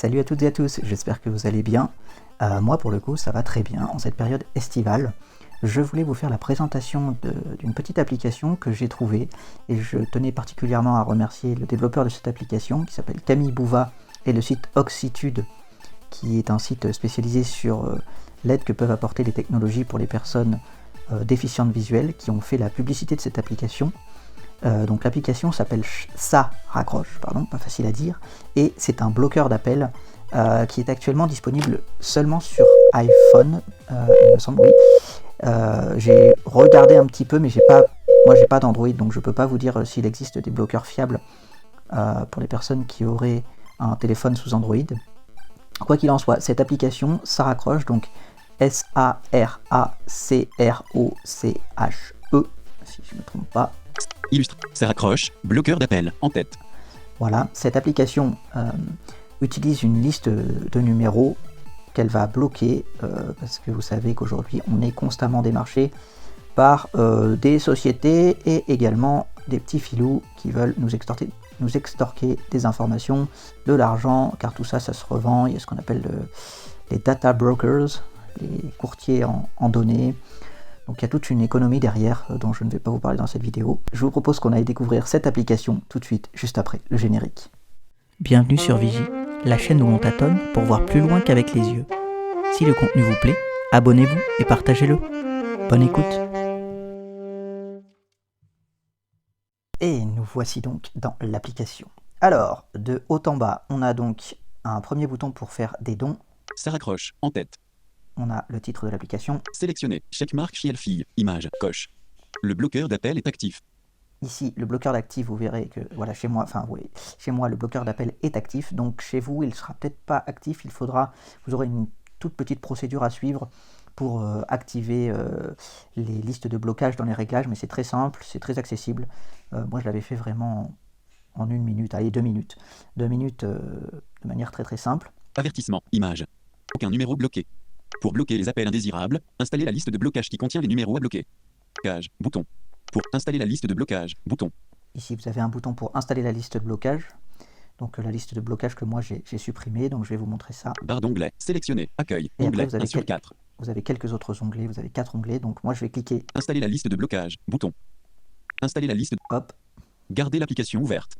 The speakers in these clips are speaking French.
Salut à toutes et à tous, j'espère que vous allez bien. Moi pour le coup ça va très bien en cette période estivale. Je voulais vous faire la présentation d'une petite application que j'ai trouvée et je tenais particulièrement à remercier le développeur de cette application qui s'appelle Camille Bouva et le site Oxitude qui est un site spécialisé sur l'aide que peuvent apporter les technologies pour les personnes déficientes visuelles qui ont fait la publicité de cette application. Donc l'application s'appelle Ça Raccroche, pardon, pas facile à dire, et c'est un bloqueur d'appel qui est actuellement disponible seulement sur iPhone, il me semble, oui. J'ai regardé un petit peu, mais moi j'ai pas d'Android, donc je peux pas vous dire s'il existe des bloqueurs fiables pour les personnes qui auraient un téléphone sous Android. Quoi qu'il en soit, cette application, Ça Raccroche, donc S-A-R-A-C-R-O-C-H-E, si je ne me trompe pas. Illustre, Ça Raccroche, bloqueur d'appel, en tête. Voilà, cette application utilise une liste de numéros qu'elle va bloquer, parce que vous savez qu'aujourd'hui on est constamment démarché par des sociétés et également des petits filous qui veulent nous extorquer des informations, de l'argent, car tout ça, ça se revend. Il y a ce qu'on appelle les data brokers, les courtiers en données. Donc il y a toute une économie derrière dont je ne vais pas vous parler dans cette vidéo. Je vous propose qu'on aille découvrir cette application tout de suite, juste après le générique. Bienvenue sur Vigie, la chaîne où on tâtonne pour voir plus loin qu'avec les yeux. Si le contenu vous plaît, abonnez-vous et partagez-le. Bonne écoute. Et nous voici donc dans l'application. Alors, de haut en bas, on a donc un premier bouton pour faire des dons. Ça Raccroche, en tête. On a le titre de l'application. Sélectionné, checkmark fille, image, coche. Le bloqueur d'appel est actif. Ici, le bloqueur d'actif, vous verrez que, voilà, chez moi, le bloqueur d'appel est actif. Donc chez vous, il ne sera peut-être pas actif. Vous aurez une toute petite procédure à suivre pour activer les listes de blocage dans les réglages. Mais c'est très simple, c'est très accessible. Moi, je l'avais fait vraiment en 1 minute, allez, 2 minutes. 2 minutes de manière très très simple. Avertissement, image. Aucun numéro bloqué. Pour bloquer les appels indésirables, installez la liste de blocage qui contient les numéros à bloquer. Blocage, bouton. Pour installer la liste de blocage, bouton. Ici, vous avez un bouton pour installer la liste de blocage. Donc la liste de blocage que moi j'ai supprimée, donc je vais vous montrer ça. Barre d'onglet, sélectionné, accueil, et onglet, après, 1 sur 4. Vous avez quelques autres onglets, vous avez 4 onglets, donc moi je vais cliquer. Installer la liste de blocage, bouton. Installer la liste. Hop. Garder l'application ouverte.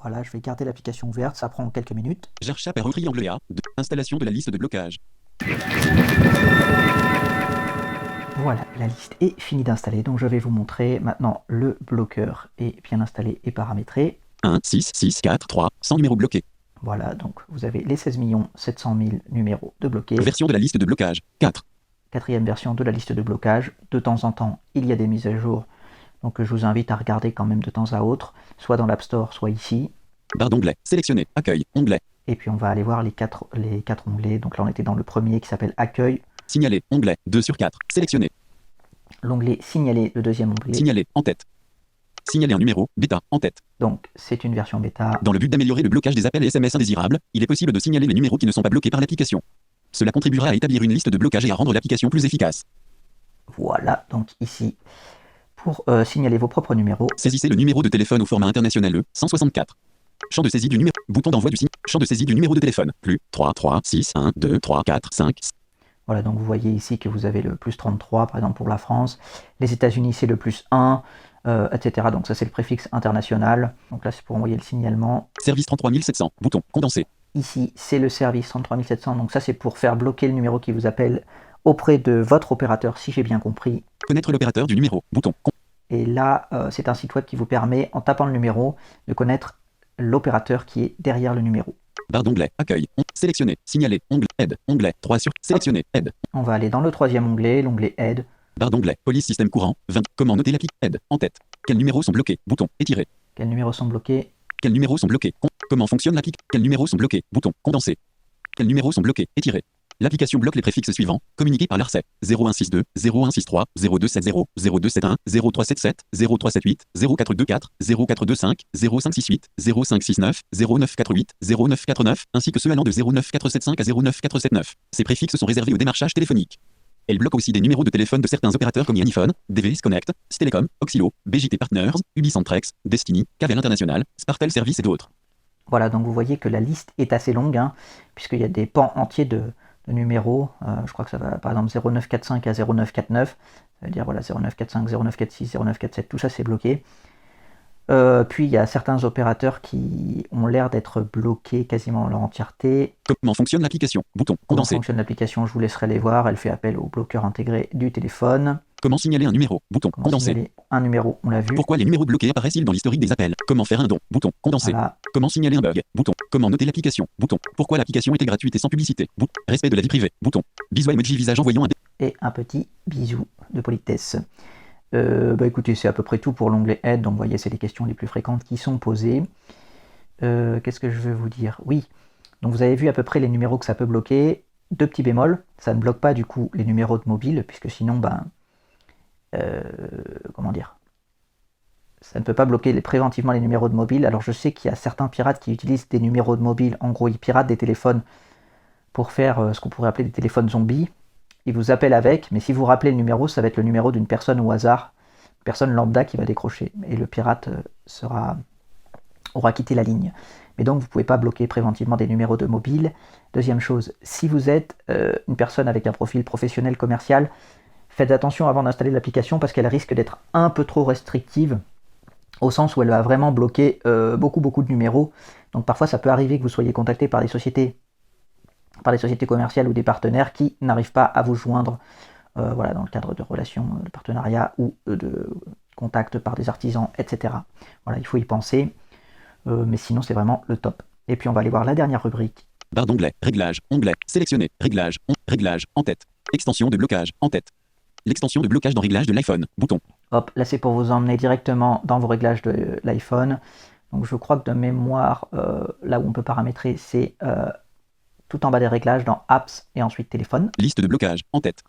Voilà, je vais garder l'application ouverte, ça prend quelques minutes. Chercha par triangle A, installation de la liste de blocage. Voilà, la liste est finie d'installer, donc je vais vous montrer maintenant le bloqueur est bien installé et paramétré. 1, 6, 6, 4, 3, 100 numéros bloqués. Voilà, donc vous avez les 16 700 000 numéros de bloqués. Version de la liste de blocage, 4. Quatrième version de la liste de blocage. De temps en temps, il y a des mises à jour, donc je vous invite à regarder quand même de temps à autre, soit dans l'App Store, soit ici. Barre d'onglet, sélectionné, accueil, onglet. Et puis on va aller voir les quatre onglets. Donc là on était dans le premier qui s'appelle Accueil. Signaler, onglet, 2 sur 4, sélectionné. L'onglet Signaler, le deuxième onglet. Signaler, en tête. Signaler un numéro, bêta, en tête. Donc c'est une version bêta. Dans le but d'améliorer le blocage des appels et SMS indésirables, il est possible de signaler les numéros qui ne sont pas bloqués par l'application. Cela contribuera à établir une liste de blocage et à rendre l'application plus efficace. Voilà, donc ici, pour signaler vos propres numéros. Saisissez le numéro de téléphone au format international E164. Champ de saisie du numéro. Bouton d'envoi du signe. Champ de saisie du numéro de téléphone. Plus 3, 3, 6, 1, 2, 3, 4, 5. Voilà, donc vous voyez ici que vous avez le plus 33, par exemple pour la France. Les États-Unis, c'est le plus 1, etc. Donc ça, c'est le préfixe international. Donc là, c'est pour envoyer le signalement. Service 33700. Bouton condensé. Ici, c'est le service 33700. Donc ça, c'est pour faire bloquer le numéro qui vous appelle auprès de votre opérateur, si j'ai bien compris. Connaître l'opérateur du numéro. Bouton. Et là, c'est un site web qui vous permet, en tapant le numéro, de connaître l'opérateur qui est derrière le numéro. Barre d'onglet, accueil, sélectionné, signaler, onglet, aide, onglet, 3 sur, sélectionné, aide. On va aller dans le troisième onglet, l'onglet aide. Barre d'onglet, police système courant, 20, comment noter l'appli, aide, en tête. Quels numéros sont bloqués, bouton, étiré. Quels numéros sont bloqués? Quels numéros sont bloqués, comment fonctionne l'appli, quels numéros sont bloqués, bouton, condensé. Quels numéros sont bloqués, étiré. L'application bloque les préfixes suivants, communiqués par l'ARCEP, 0162, 0163, 0270, 0271, 0377, 0378, 0424, 0425, 0568, 0569, 0948, 0949, ainsi que ceux allant de 09475 à 09479. Ces préfixes sont réservés au démarchage téléphonique. Elle bloque aussi des numéros de téléphone de certains opérateurs comme Yanifone, DVS Connect, Stelecom, Oxilo, BJT Partners, Ubicentrex, Destiny, Cavel International, Spartel Service et d'autres. Voilà, donc vous voyez que la liste est assez longue, hein, puisqu'il y a des pans entiers de numéros. Je crois que ça va par exemple 0945 à 0949. Ça veut dire voilà 0945, 0946, 0947, tout ça c'est bloqué. Puis il y a certains opérateurs qui ont l'air d'être bloqués quasiment en leur entièreté. Comment fonctionne l'application? Bouton. Comment Condensé. fonctionne l'application? Je vous laisserai les voir. Elle fait appel au bloqueur intégré du téléphone. Comment signaler un numéro? Bouton. Comment Condensé. signaler un numéro? On l'a vu. Pourquoi les numéros bloqués apparaissent-ils dans l'historique des appels? Comment faire un don? Bouton. Condensé. Voilà. Comment signaler un bug? Bouton. Comment noter l'application? Bouton. Pourquoi l'application était gratuite et sans publicité? Bouton. Respect de la vie privée. Bouton. Bisous emoji visage envoyant un Et un petit bisou de politesse. Écoutez, c'est à peu près tout pour l'onglet aide. Donc vous voyez, c'est les questions les plus fréquentes qui sont posées. Qu'est-ce que je veux vous dire? Oui. Donc vous avez vu à peu près les numéros que ça peut bloquer. Deux petits bémols. Ça ne bloque pas du coup les numéros de mobile, puisque sinon, comment dire? Ça ne peut pas bloquer préventivement les numéros de mobile. Alors je sais qu'il y a certains pirates qui utilisent des numéros de mobile. En gros, ils piratent des téléphones pour faire ce qu'on pourrait appeler des téléphones zombies. Ils vous appellent avec, mais si vous rappelez le numéro, ça va être le numéro d'une personne au hasard, une personne lambda qui va décrocher. Et le pirate aura quitté la ligne. Mais donc vous ne pouvez pas bloquer préventivement des numéros de mobile. Deuxième chose, si vous êtes une personne avec un profil professionnel commercial, faites attention avant d'installer l'application parce qu'elle risque d'être un peu trop restrictive, au sens où elle va vraiment bloquer beaucoup de numéros. Donc parfois ça peut arriver que vous soyez contacté par des sociétés commerciales ou des partenaires qui n'arrivent pas à vous joindre dans le cadre de relations de partenariat ou de contacts par des artisans, etc. Voilà, il faut y penser, mais sinon c'est vraiment le top. Et puis on va aller voir la dernière rubrique. Barre d'onglet, réglage, onglet, sélectionner, réglage, réglage, en tête, extension de blocage, en tête. L'extension de blocage dans réglage de l'iPhone, bouton. Hop, là c'est pour vous emmener directement dans vos réglages de l'iPhone. Donc je crois que de mémoire, là où on peut paramétrer, c'est tout en bas des réglages dans Apps et ensuite Téléphone. Liste de blocage, en tête.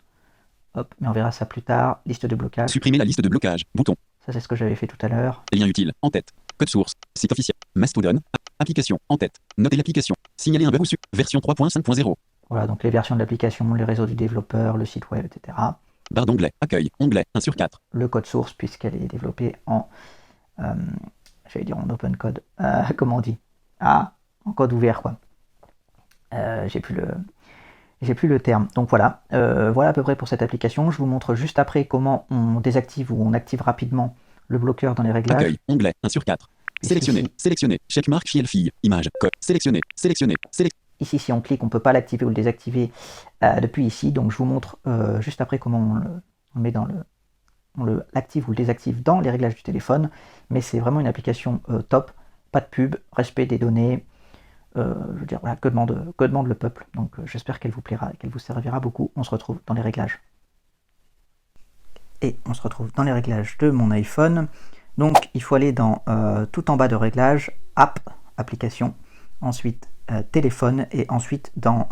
Hop, mais on verra ça plus tard. Liste de blocage. Supprimer la liste de blocage, bouton. Ça c'est ce que j'avais fait tout à l'heure. Lien utile, en tête. Code source, site officiel. Mastodon, application, en tête. Noter l'application. Signaler un bug ou version 3.5.0. Voilà, donc les versions de l'application, les réseaux du développeur, le site web, etc. Barre d'onglet, accueil, onglet, 1 sur 4. Le code source, puisqu'elle est développée en, j'allais dire en open code, comment on dit? En code ouvert, quoi. J'ai plus le terme. Donc voilà, voilà à peu près pour cette application. Je vous montre juste après comment on désactive ou on active rapidement le bloqueur dans les réglages. Accueil, onglet, 1 sur 4. Sélectionner, sélectionner, checkmark fille, image, code, sélectionner, sélectionner, sélectionner. Ici, si on clique, on ne peut pas l'activer ou le désactiver depuis ici. Donc je vous montre juste après comment on met dans on l'active ou le désactive dans les réglages du téléphone. Mais c'est vraiment une application top, pas de pub, respect des données. Je veux dire, voilà, que demande le peuple. Donc j'espère qu'elle vous plaira et qu'elle vous servira beaucoup. On se retrouve dans les réglages. Et on se retrouve dans les réglages de mon iPhone. Donc il faut aller dans tout en bas de réglages, app, application, ensuite téléphone, et ensuite dans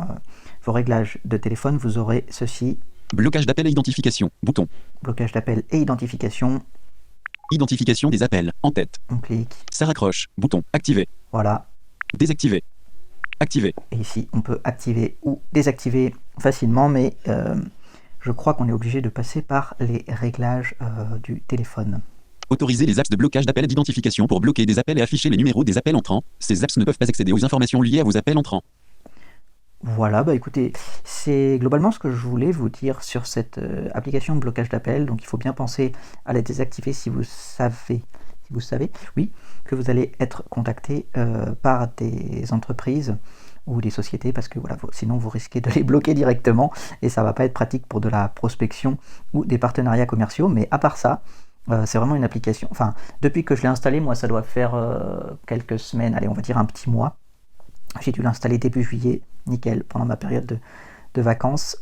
vos réglages de téléphone, vous aurez ceci. Blocage d'appel et identification, bouton. Blocage d'appel et identification. Identification des appels, en tête. On clique. Ça raccroche, bouton, activer. Voilà. Désactiver. Activer. Et ici, on peut activer ou désactiver facilement, mais je crois qu'on est obligé de passer par les réglages du téléphone. Autoriser les apps de blocage d'appel et d'identification pour bloquer des appels et afficher les numéros des appels entrants. Ces apps ne peuvent pas accéder aux informations liées à vos appels entrants. Voilà, écoutez, c'est globalement ce que je voulais vous dire sur cette application de blocage d'appel. Donc il faut bien penser à la désactiver si vous savez, oui, que vous allez être contacté par des entreprises ou des sociétés, parce que voilà, sinon vous risquez de les bloquer directement et ça va pas être pratique pour de la prospection ou des partenariats commerciaux. Mais à part ça, c'est vraiment une application, enfin depuis que je l'ai installée, moi ça doit faire quelques semaines, allez on va dire un petit mois. J'ai dû l'installer début juillet, nickel, pendant ma période de vacances,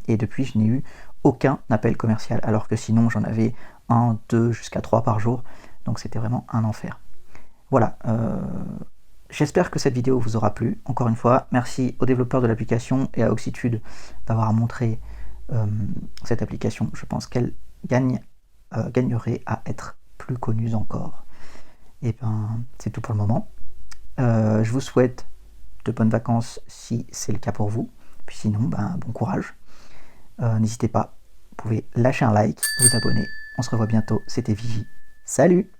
et depuis je n'ai eu aucun appel commercial, alors que sinon j'en avais 1, 2, jusqu'à 3 par jour, donc c'était vraiment un enfer. Voilà, j'espère que cette vidéo vous aura plu. Encore une fois, merci aux développeurs de l'application et à Oxitude d'avoir montré cette application. Je pense qu'elle gagnerait à être plus connue encore. Et c'est tout pour le moment. Je vous souhaite de bonnes vacances si c'est le cas pour vous. Puis sinon, bon courage. N'hésitez pas, vous pouvez lâcher un like, vous abonner. On se revoit bientôt. C'était Vivi. Salut!